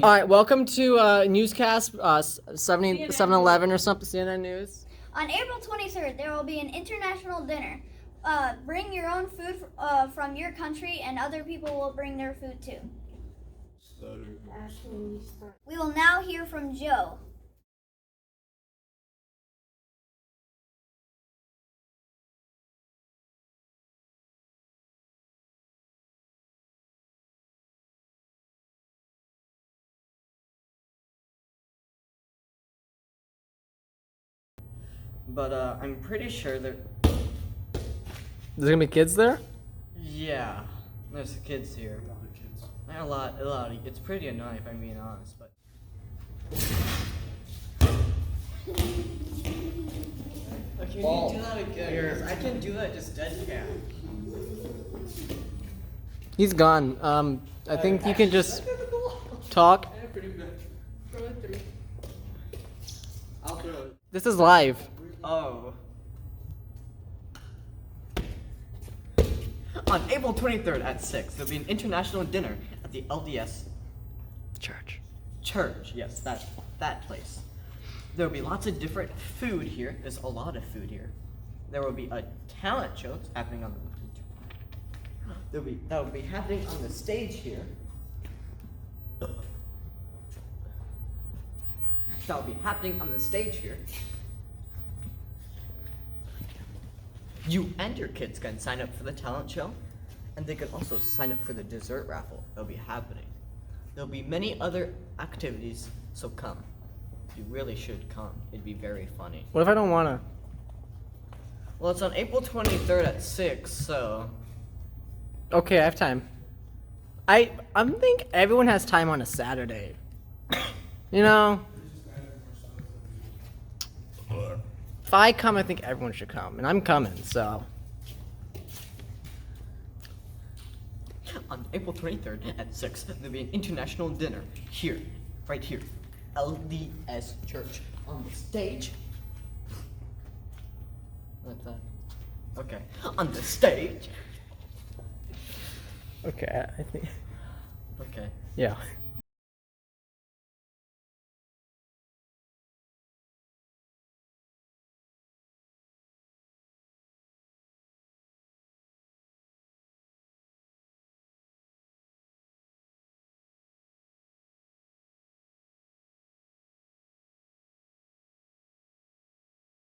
All right, welcome to newscast 7-Eleven or something, CNN News. On April 23rd, there will be an international dinner. Bring your own food from your country, and other people will bring their food too. We will now hear from Joe. But I'm pretty sure that, There's gonna be kids there? yeah, there's kids here. There are a lot. It's pretty annoying if I'm being honest, but. Can you do that again? 'Cause I can do that just deadpan. He's gone. I think you can just talk. I'll throw it. This is live. Oh. On April 23rd at 6, there'll be an international dinner at the LDS Church. Yes, that place. There will be lots of different food here. There's a lot of food here. There will be a talent show that's happening on that will be happening on the stage here. That will be happening on the stage here. You and your kids can sign up for the talent show, and they can also sign up for the dessert raffle that'll be happening. There'll be many other activities, so come. You really should come. It'd be very funny. What if I don't wanna? Well, it's on April 23rd at 6, so. Okay, I have time. I think everyone has time on a Saturday. You know? If I come, I think everyone should come, and I'm coming, so. On April 23rd at 6, there'll be an international dinner here, right here. LDS Church on the stage. Like that. Okay. On the stage. Okay, I think. Okay. Yeah.